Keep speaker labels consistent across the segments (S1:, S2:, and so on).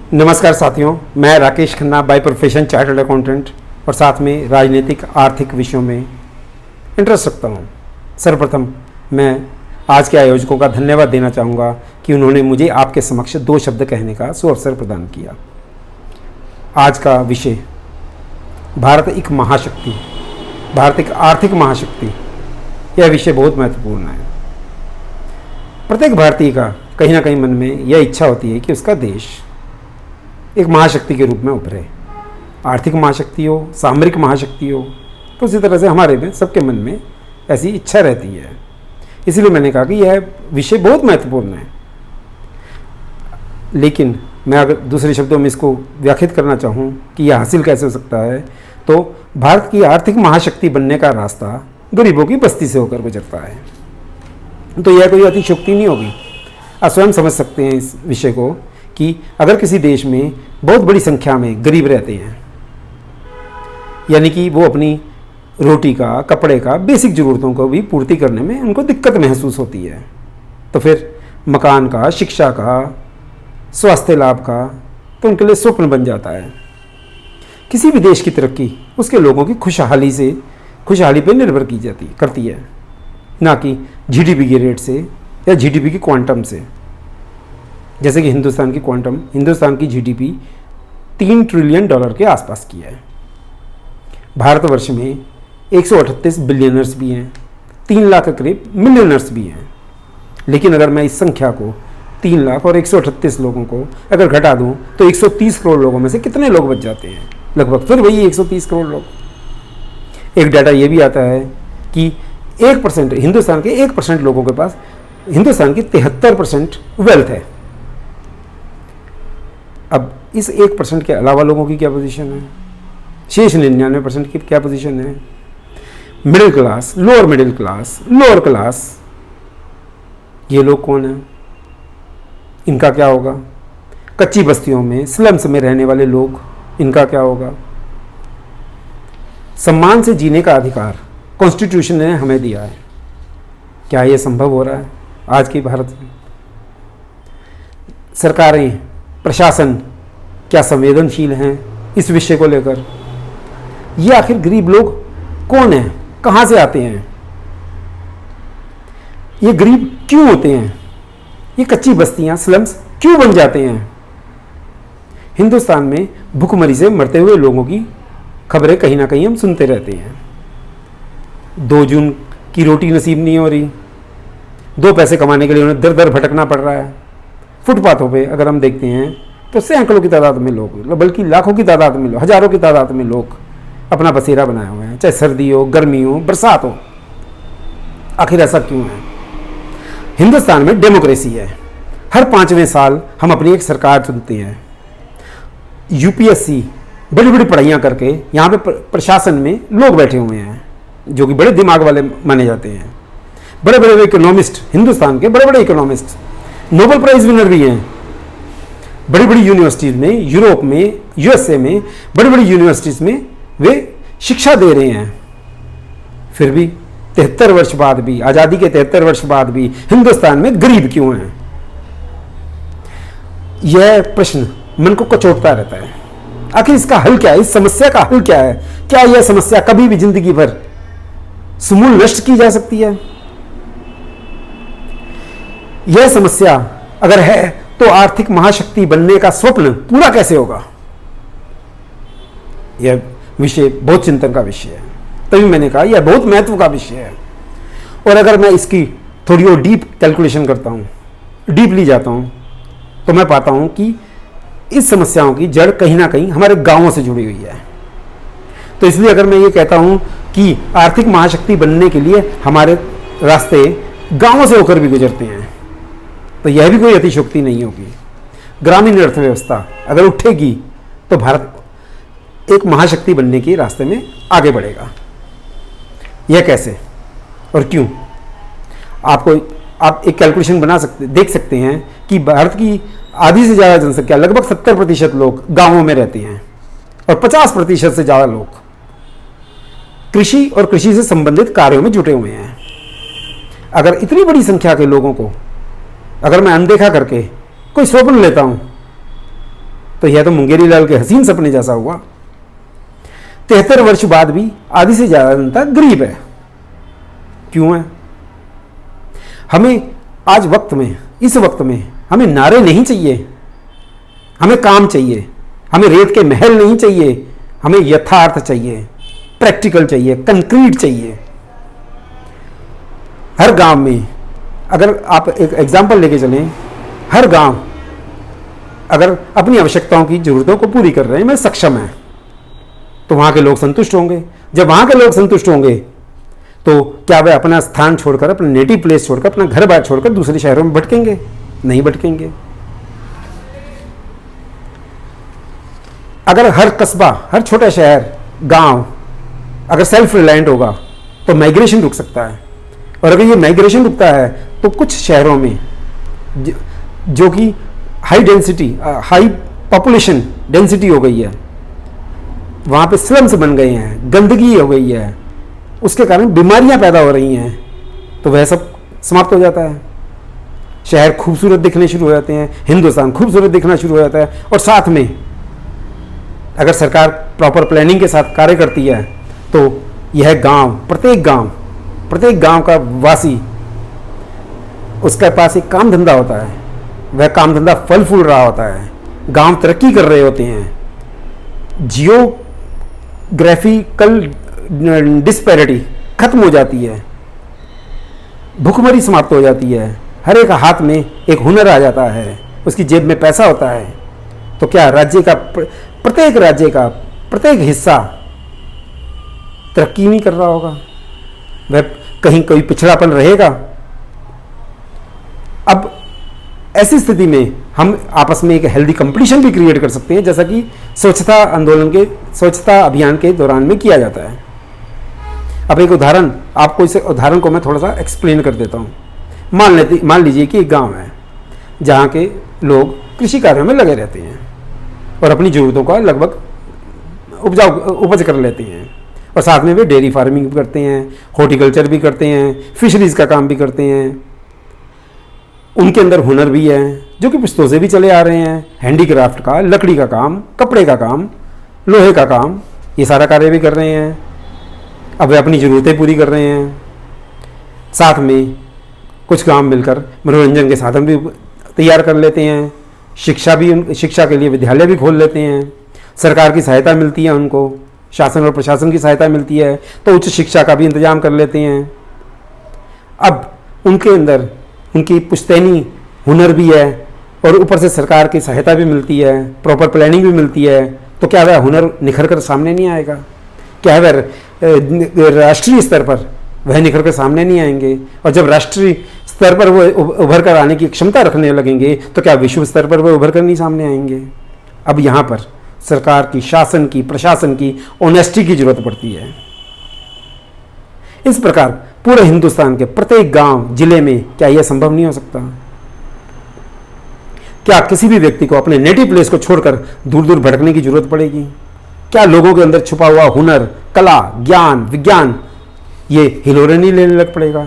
S1: नमस्कार साथियों, मैं Rakesh Khanna by profession chartered accountant और साथ में राजनीतिक आर्थिक विषयों में इंटरेस्ट रखता हूँ। सर्वप्रथम मैं आज के आयोजकों का धन्यवाद देना चाहूँगा कि उन्होंने मुझे आपके समक्ष 2 शब्द कहने का सुअवसर प्रदान किया। आज का विषय भारत एक महाशक्ति, भारत एक आर्थिक महाशक्ति, यह विषय बहुत महत्वपूर्ण है। प्रत्येक भारतीय का कहीं ना कहीं मन में यह इच्छा होती है कि उसका देश एक महाशक्ति के रूप में उभरे। आर्थिक महाशक्ति हो, सामरिक महाशक्ति हो, तो उसी तरह से हमारे में सबके मन में ऐसी इच्छा रहती है। इसलिए मैंने कहा कि यह विषय बहुत महत्वपूर्ण है। लेकिन मैं अगर दूसरे शब्दों में इसको व्याख्यात करना चाहूँ कि यह हासिल कैसे हो सकता है, तो भारत की आर्थिक महाशक्ति बनने का रास्ता गरीबों की बस्ती से होकर गुजरता है। तो यह कोई अतिशयोक्ति नहीं होगी। आप स्वयं समझ सकते हैं इस विषय को कि अगर किसी देश में बहुत बड़ी संख्या में गरीब रहते हैं, यानी कि वो अपनी रोटी का, कपड़े का, बेसिक ज़रूरतों को भी पूर्ति करने में उनको दिक्कत महसूस होती है, तो फिर मकान का, शिक्षा का, स्वास्थ्य लाभ का तो उनके लिए स्वप्न बन जाता है। किसी भी देश की तरक्की उसके लोगों की खुशहाली पर निर्भर करती है, ना कि जीडीपी के रेट से या जीडीपी की क्वांटम से। जैसे कि हिंदुस्तान की जीडीपी $3 ट्रिलियन के आसपास की है। भारतवर्ष में 138 बिलियनर्स भी हैं, 3 लाख करीब मिलियनर्स भी हैं। लेकिन अगर मैं इस संख्या को 3 लाख और 138 लोगों को अगर घटा दूं तो 130 करोड़ लोगों में से कितने लोग बच जाते हैं? लगभग फिर वही 130 करोड़ लोग। एक डाटा ये भी आता है कि 1% हिंदुस्तान के 1% लोगों के पास हिंदुस्तान की 73% वेल्थ है। अब इस 1% के अलावा लोगों की क्या पोजीशन है? शेष 99% की क्या पोजीशन है? मिडिल क्लास, लोअर क्लास, ये लोग कौन हैं? इनका क्या होगा? कच्ची बस्तियों में, स्लम्स में रहने वाले लोग, इनका क्या होगा? सम्मान से जीने का अधिकार कॉन्स्टिट्यूशन ने हमें दिया है। क्या यह संभव हो रहा है आज की भारत में? सरकारें, प्रशासन क्या संवेदनशील हैं इस विषय को लेकर? ये आखिर गरीब लोग कौन हैं, कहाँ से आते हैं, ये गरीब क्यों होते हैं, ये कच्ची बस्तियां, स्लम्स क्यों बन जाते हैं? हिंदुस्तान में भूखमरी से मरते हुए लोगों की खबरें कहीं ना कहीं हम सुनते रहते हैं। 2 जून की रोटी नसीब नहीं हो रही, 2 पैसे कमाने के लिए उन्हें दर दर भटकना पड़ रहा है। फुटपाथों पे अगर हम देखते हैं तो सैकड़ों की तादाद में लोग, बल्कि लाखों की तादाद में लोग, हजारों की तादाद में लोग अपना बसेरा बनाए हुए हैं, चाहे सर्दी हो, गर्मी हो, बरसात हो। आखिर ऐसा क्यों है? हिंदुस्तान में डेमोक्रेसी है। हर 5वें साल हम अपनी एक सरकार चुनते हैं। यूपीएससी बड़ी बड़ी पढ़ाइयाँ करके यहाँ पे प्रशासन में लोग बैठे हुए हैं जो कि बड़े दिमाग वाले माने जाते हैं। बड़े बड़े इकोनॉमिस्ट, हिंदुस्तान के बड़े बड़े इकोनॉमिस्ट, नोबेल प्राइज विनर भी हैं। बड़ी बड़ी यूनिवर्सिटीज़ में, यूरोप में, यूएसए में, बड़ी बड़ी यूनिवर्सिटीज़ में वे शिक्षा दे रहे हैं। फिर भी 73 वर्ष बाद भी, आज़ादी के 73 वर्ष बाद भी हिंदुस्तान में गरीब क्यों हैं? यह प्रश्न मन को कचोटता रहता है। आखिर इसका हल क्या है? इस समस्या का हल क्या है? क्या यह समस्या कभी भी जिंदगी भर समूल नष्ट की जा सकती है? यह समस्या अगर है तो आर्थिक महाशक्ति बनने का स्वप्न पूरा कैसे होगा? यह विषय बहुत चिंतन का विषय है। तभी मैंने कहा यह बहुत महत्व का विषय है। और अगर मैं इसकी थोड़ी और डीप कैलकुलेशन करता हूँ, डीपली जाता हूँ, तो मैं पाता हूँ कि इस समस्याओं की जड़ कहीं ना कहीं हमारे गांवों से जुड़ी हुई है। तो इसलिए अगर मैं ये कहता हूँ कि आर्थिक महाशक्ति बनने के लिए हमारे रास्ते गांवों से होकर भी गुजरते हैं, तो यह भी कोई अतिशयोक्ति नहीं होगी। ग्रामीण अर्थव्यवस्था अगर उठेगी तो भारत एक महाशक्ति बनने के रास्ते में आगे बढ़ेगा। यह कैसे और क्यों? आप एक कैलकुलेशन देख सकते हैं कि भारत की आधी से ज़्यादा जनसंख्या, लगभग 70% लोग गांवों में रहते हैं और 50% से ज़्यादा लोग कृषि और कृषि से संबंधित कार्यों में जुटे हुए हैं। अगर इतनी बड़ी संख्या के लोगों को अगर मैं अनदेखा करके कोई स्वप्न लेता हूं तो यह तो मुंगेरी लाल के हसीन सपने जैसा हुआ। 73 वर्ष बाद भी आधी से ज़्यादा जनता गरीब है। क्यों है? हमें आज वक्त में, इस वक्त में हमें नारे नहीं चाहिए, हमें काम चाहिए। हमें रेत के महल नहीं चाहिए, हमें यथार्थ चाहिए, प्रैक्टिकल चाहिए, कंक्रीट चाहिए। हर गांव में, अगर आप एक एग्जांपल लेके चलें, हर गांव अगर अपनी आवश्यकताओं की ज़रूरतों को पूरी कर रहे हैं में सक्षम है, तो वहाँ के लोग संतुष्ट होंगे। जब वहाँ के लोग संतुष्ट होंगे तो क्या वे अपना स्थान छोड़कर, अपना नेटिव प्लेस छोड़कर, अपना घर बार छोड़कर दूसरे शहरों में भटकेंगे? नहीं भटकेंगे। अगर हर कस्बा, हर छोटा शहर, गांव अगर सेल्फ रिलायंट होगा तो माइग्रेशन रुक सकता है। और अगर ये माइग्रेशन रुकता है तो कुछ शहरों में जो कि high density, high population density हो गई है, वहाँ पे स्लम्स बन गए हैं, गंदगी हो गई है, उसके कारण बीमारियाँ पैदा हो रही हैं, तो वह सब समाप्त हो जाता है। शहर खूबसूरत दिखने शुरू हो जाते हैं, हिंदुस्तान खूबसूरत दिखना शुरू हो जाता है। और साथ में अगर सरकार प्रॉपर प्लानिंग के साथ कार्य करती है तो यह प्रत्येक गांव का वासी, उसके पास एक काम धंधा होता है, वह काम धंधा फल फूल रहा होता है, गांव तरक्की कर रहे होते हैं, जियोग्राफिकल डिस्पैरिटी खत्म हो जाती है, भूखमरी समाप्त हो जाती है, हर एक हाथ में एक हुनर आ जाता है, उसकी जेब में पैसा होता है। तो क्या प्रत्येक राज्य का प्रत्येक हिस्सा तरक्की नहीं कर रहा होगा? वह कहीं कोई पिछड़ापन रहेगा? अब ऐसी स्थिति में हम आपस में एक हेल्दी कंपटीशन भी क्रिएट कर सकते हैं, जैसा कि स्वच्छता अभियान के दौरान में किया जाता है। अब एक उदाहरण, आपको इस उदाहरण को मैं थोड़ा सा एक्सप्लेन कर देता हूँ। मान लीजिए कि एक गांव है जहाँ के लोग कृषि कार्यों में लगे रहते हैं और अपनी ज़रूरतों का लगभग उपज कर लेते हैं, और साथ में वे डेयरी फार्मिंग भी करते हैं, हॉर्टिकल्चर भी करते हैं, फिशरीज़ का काम भी करते हैं। उनके अंदर हुनर भी है जो कि पुश्तों से भी चले आ रहे हैं, हैंडीक्राफ्ट का, लकड़ी का काम, कपड़े का काम, लोहे का काम, ये सारा कार्य भी कर रहे हैं। अब वे अपनी ज़रूरतें पूरी कर रहे हैं। साथ में कुछ गांव मिलकर मनोरंजन के साधन भी तैयार कर लेते हैं, शिक्षा के लिए विद्यालय भी खोल लेते हैं, सरकार की सहायता मिलती है उनको, शासन और प्रशासन की सहायता मिलती है, तो उच्च शिक्षा का भी इंतजाम कर लेते हैं। अब उनके अंदर उनकी पुश्तैनी हुनर भी है और ऊपर से सरकार की सहायता भी मिलती है, प्रॉपर प्लानिंग भी मिलती है, तो क्या वह हुनर निखर कर सामने नहीं आएगा? क्या वह राष्ट्रीय स्तर पर वह निखर कर सामने नहीं आएंगे? और जब राष्ट्रीय स्तर पर वो उभर कर आने की क्षमता रखने लगेंगे तो क्या विश्व स्तर पर वो उभर कर नहीं सामने आएंगे? अब यहाँ पर सरकार की, शासन की, प्रशासन की ऑनेस्टी की जरूरत पड़ती है। इस प्रकार पूरे हिंदुस्तान के प्रत्येक गांव, जिले में क्या यह संभव नहीं हो सकता? क्या किसी भी व्यक्ति को अपने नेटिव प्लेस को छोड़कर दूर दूर भटकने की जरूरत पड़ेगी? क्या लोगों के अंदर छुपा हुआ हुनर, कला, ज्ञान, विज्ञान ये हिलोरे नहीं लेने लग पड़ेगा?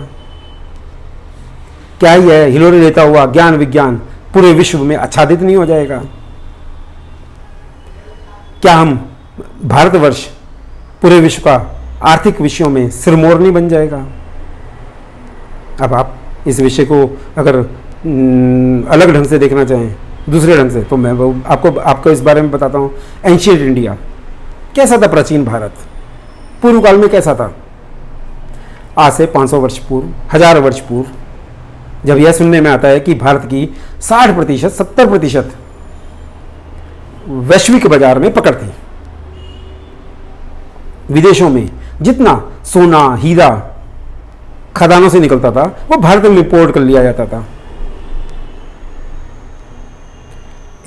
S1: क्या यह हिलोरे लेता हुआ ज्ञान विज्ञान पूरे विश्व में आच्छादित नहीं हो जाएगा? क्या हम भारतवर्ष पूरे विश्व का आर्थिक विषयों में सिरमौर नहीं बन जाएगा? अब आप इस विषय को अगर अलग ढंग से देखना चाहें, दूसरे ढंग से, तो मैं आपको इस बारे में बताता हूँ। एंशियंट इंडिया कैसा था? प्राचीन भारत पूर्व काल में कैसा था? आज से 500 वर्ष पूर्व, 1000 वर्ष पूर्व, जब यह सुनने में आता है कि भारत की 60%, 70% वैश्विक बाजार में पकड़ थी, विदेशों में जितना सोना, हीरा खदानों से निकलता था वो भारत में इंपोर्ट कर लिया जाता था।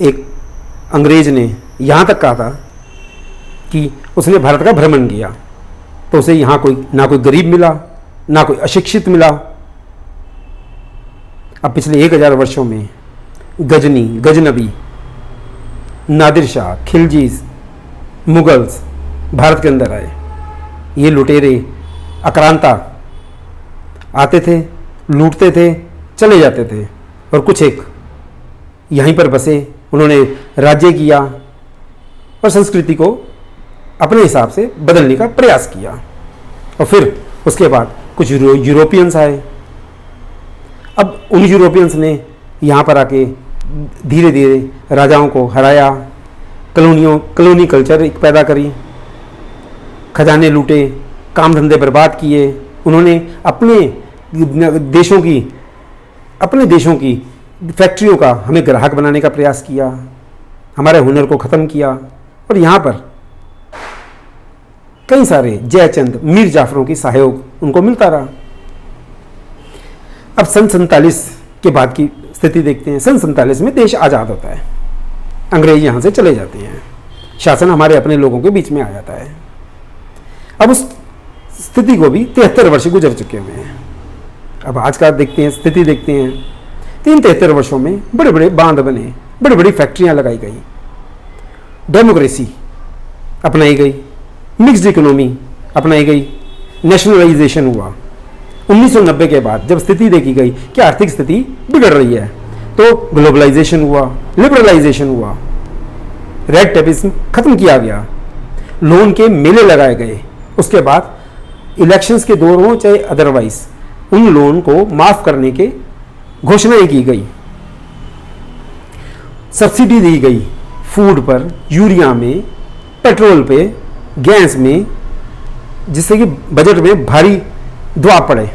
S1: एक अंग्रेज ने यहां तक कहा था कि उसने भारत का भ्रमण किया तो उसे यहां ना कोई गरीब मिला, ना कोई अशिक्षित मिला। अब पिछले 1000 वर्षों में गजनी, गजनबी, नादिर शाह, खिलजीज, मुगल्स भारत के अंदर आए। ये लुटेरे, आक्रांता आते थे, लूटते थे, चले जाते थे, और कुछ एक यहीं पर बसे, उन्होंने राज्य किया, और संस्कृति को अपने हिसाब से बदलने का प्रयास किया। और फिर उसके बाद कुछ यूरोपियंस आए। अब उन यूरोपियंस ने यहाँ पर आके धीरे धीरे राजाओं को हराया, कॉलोनी कल्चर एक पैदा करी, खजाने लूटे, काम धंधे बर्बाद किए। उन्होंने अपने देशों की फैक्ट्रियों का हमें ग्राहक बनाने का प्रयास किया, हमारे हुनर को ख़त्म किया। और यहाँ पर कई सारे जयचंद, मीर जाफरों की सहयोग उनको मिलता रहा। अब सन 47 के बाद की स्थिति देखते हैं। सन 47 में देश आज़ाद होता है, अंग्रेज यहाँ से चले जाते हैं, शासन हमारे अपने लोगों के बीच में आ जाता है। अब उस स्थिति को भी 73 वर्ष गुजर चुके हुए हैं। अब आज का स्थिति देखते हैं। 73 वर्षों में बड़े बड़े बांध बने, बड़ी बड़ी फैक्ट्रियां लगाई गई, डेमोक्रेसी अपनाई गई, मिक्स्ड इकोनॉमी अपनाई गई, नेशनलाइजेशन हुआ। 1990 के बाद जब स्थिति देखी गई कि आर्थिक स्थिति बिगड़ रही है, तो ग्लोबलाइजेशन हुआ, लिबरलाइजेशन हुआ, रेड टेपिज्म खत्म किया गया, लोन के मेले लगाए गए। उसके बाद इलेक्शंस के दौर हों चाहे अदरवाइज, उन लोन को माफ करने के घोषणाएं की गई, सब्सिडी दी गई फूड पर, यूरिया में, पेट्रोल पे, गैस में, जिससे कि बजट में भारी दबाव पड़े।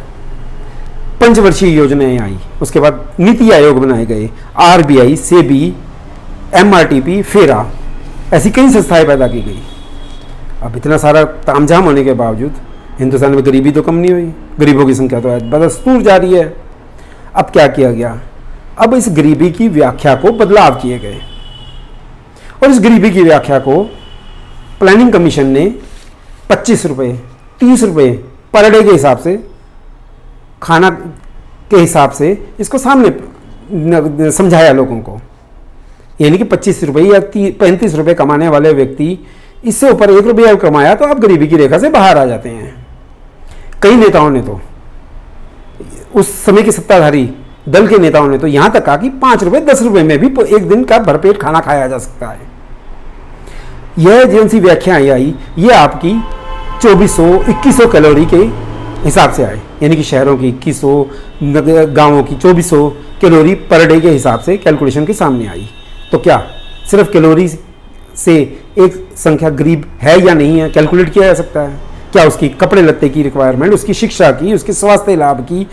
S1: पंचवर्षीय योजनाएं आई, उसके बाद नीति आयोग बनाए गए, आरबीआई, सेबी, एमआरटीपी, फेरा, ऐसी कई संस्थाएं पैदा की गई। अब इतना सारा तामझाम होने के बावजूद हिंदुस्तान में गरीबी तो कम नहीं हुई, गरीबों की संख्या तो बदस्तूर जा रही है। अब क्या किया गया? अब इस गरीबी की व्याख्या को बदलाव किए गए और इस गरीबी की व्याख्या को प्लानिंग कमीशन ने 25 रुपये, 30 रुपये पर डे के हिसाब से, खाना के हिसाब से इसको सामने समझाया लोगों को। यानी कि 25 रुपये या 35 रुपये कमाने वाले व्यक्ति इससे ऊपर 1 रुपया कमाया तो आप गरीबी की रेखा से बाहर आ जाते हैं। कई नेताओं ने तो, उस समय के सत्ताधारी दल के नेताओं ने तो यहां तक कहा कि 5 रुपये 10 रुपये में भी एक दिन का भरपेट खाना खाया जा सकता है। यह जिन सी व्याख्याएं आई, ये आपकी 2400-2100 कैलोरी के हिसाब से आए, यानी कि शहरों की 2100, गांवों की 2400 कैलोरी पर डे के हिसाब से कैलकुलेशन के सामने आई। तो क्या सिर्फ कैलोरी से एक संख्या गरीब है या नहीं है कैलकुलेट किया जा सकता है? क्या उसकी कपड़े लत्ते की रिक्वायरमेंट, उसकी शिक्षा की, उसके स्वास्थ्य लाभ की,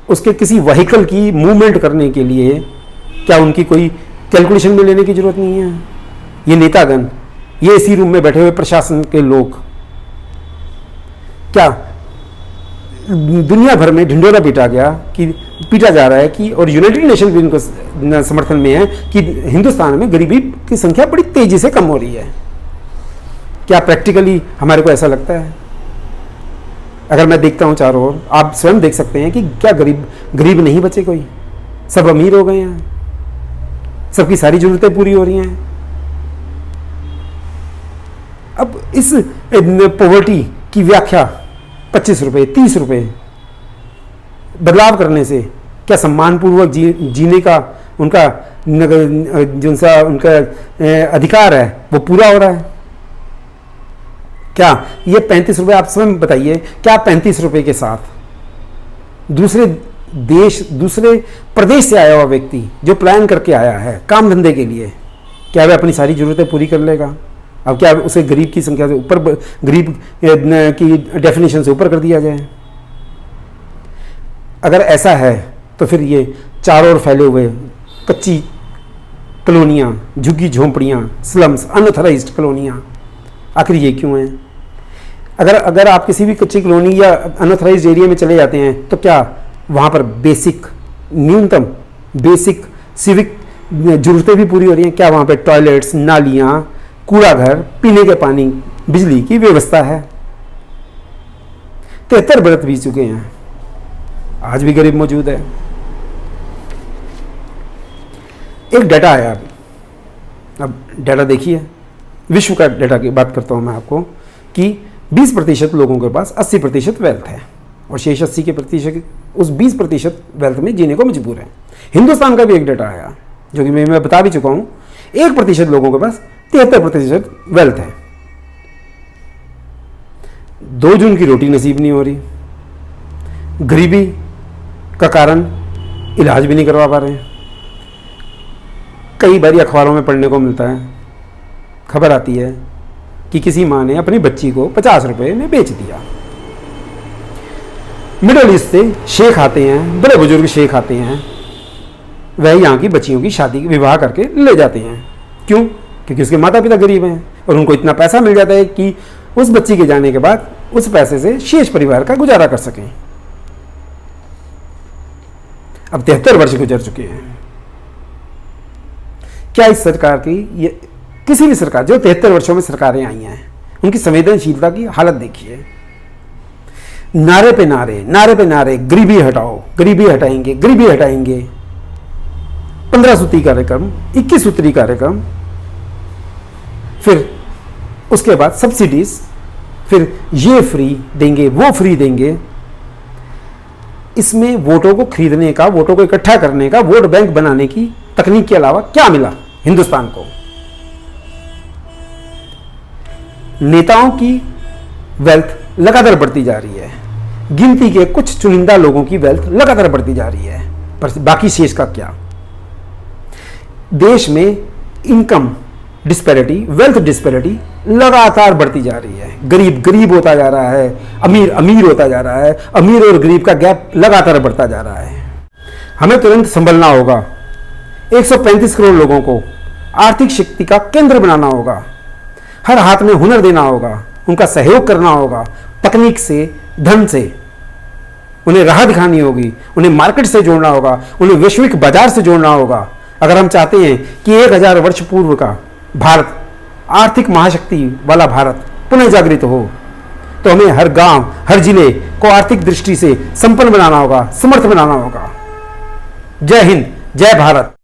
S1: उसके किसी व्हीकल की मूवमेंट करने के लिए क्या उनकी कोई कैलकुलेशन में लेने की जरूरत नहीं है? ये नेतागण, ये इसी रूम में बैठे हुए प्रशासन के लोग, क्या दुनिया भर में ढिंढोरा पीटा जा रहा है कि, और यूनाइटेड नेशन भी इनको समर्थन में है कि हिंदुस्तान में गरीबी की संख्या बड़ी तेजी से कम हो रही है। क्या प्रैक्टिकली हमारे को ऐसा लगता है? अगर मैं देखता हूं चारों ओर, आप स्वयं देख सकते हैं कि क्या गरीब नहीं बचे कोई, सब अमीर हो गए हैं, सबकी सारी जरूरतें पूरी हो रही हैं। अब इस पॉवर्टी की व्याख्या 25 रुपये, 30 रुपये बदलाव करने से क्या सम्मानपूर्वक जीने का उनका अधिकार है वो पूरा हो रहा है? क्या ये 35 रुपये, आप स्वयं बताइए, क्या 35 रुपये के साथ दूसरे प्रदेश से आया हुआ व्यक्ति जो प्लान करके आया है काम धंधे के लिए, क्या वह अपनी सारी जरूरतें पूरी कर लेगा? अब क्या उसे गरीब की संख्या से ऊपर, गरीब की डेफिनेशन से ऊपर कर दिया जाए? अगर ऐसा है तो फिर ये चारों ओर फैले हुए कच्ची कॉलोनियाँ, झुग्गी झोंपड़ियाँ, स्लम्स, अनऑथराइज्ड कॉलोनियाँ, आखिर ये क्यों हैं? अगर आप किसी भी कच्ची कॉलोनी या अनऑथराइज्ड एरिया में चले जाते हैं तो क्या वहाँ पर न्यूनतम बेसिक सिविक जरूरतें भी पूरी हो रही हैं? क्या वहाँ पे टॉयलेट्स, नालियाँ, कूड़ा घर, पीने के पानी, बिजली की व्यवस्था है? 73 बरस बीत चुके हैं, आज भी गरीब मौजूद है। एक डाटा आया, अब डाटा देखिए, विश्व का डाटा की बात करता हूं मैं आपको, कि 20% लोगों के पास 80% वेल्थ है और शेष 80% उस 20% वेल्थ में जीने को मजबूर है। हिंदुस्तान का भी एक डाटा आया जो कि मैं बता भी चुका हूं, 1% लोगों के पास 73% वेल्थ है। 2 जून की रोटी नसीब नहीं हो रही, गरीबी का कारण इलाज भी नहीं करवा पा रहे हैं। कई बार अखबारों में पढ़ने को मिलता है, खबर आती है कि किसी माँ ने अपनी बच्ची को 50 रुपए में बेच दिया। मिडल ईस्ट से शेख आते हैं, बड़े बुजुर्ग शेख आते हैं, वह यहाँ की बच्चियों की शादी विवाह करके ले जाते हैं। क्यों? क्योंकि उसके माता पिता गरीब हैं और उनको इतना पैसा मिल जाता है कि उस बच्ची के जाने के बाद उस पैसे से शेष परिवार का गुजारा कर सकें। अब 73 वर्ष गुजर चुके हैं। क्या इस सरकार की, ये किसी भी सरकार, जो 73 वर्षों में सरकारें आई हैं, उनकी संवेदनशीलता की हालत देखिए। नारे पे नारे, नारे पे नारे, गरीबी हटाओ, गरीबी हटाएंगे, गरीबी हटाएंगे। 15 सूत्री कार्यक्रम, 21 सूत्री कार्यक्रम, फिर उसके बाद सब्सिडीज, फिर ये फ्री देंगे, वो फ्री देंगे। इसमें वोटों को खरीदने का, वोटों को इकट्ठा करने का, वोट बैंक बनाने की तकनीक के अलावा क्या मिला हिंदुस्तान को? नेताओं की वेल्थ लगातार बढ़ती जा रही है, गिनती के कुछ चुनिंदा लोगों की वेल्थ लगातार बढ़ती जा रही है, पर बाकी शेष का क्या? देश में इनकम डिस्पैरिटी, वेल्थ डिस्पैरिटी लगातार बढ़ती जा रही है। गरीब गरीब होता जा रहा है, अमीर अमीर होता जा रहा है, अमीर और गरीब का गैप लगातार बढ़ता जा रहा है। हमें तुरंत संभलना होगा। 135 करोड़ लोगों को आर्थिक शक्ति का केंद्र बनाना होगा, हर हाथ में हुनर देना होगा, उनका सहयोग करना होगा, तकनीक से, धन से उन्हें राह दिखानी होगी, उन्हें मार्केट से जोड़ना होगा, उन्हें वैश्विक बाजार से जोड़ना होगा। अगर हम चाहते हैं कि 1000 वर्ष पूर्व का भारत, आर्थिक महाशक्ति वाला भारत पुनः जागृत हो, तो हमें हर गांव, हर जिले को आर्थिक दृष्टि से संपन्न बनाना होगा, समर्थ बनाना होगा। जय हिंद, जय भारत।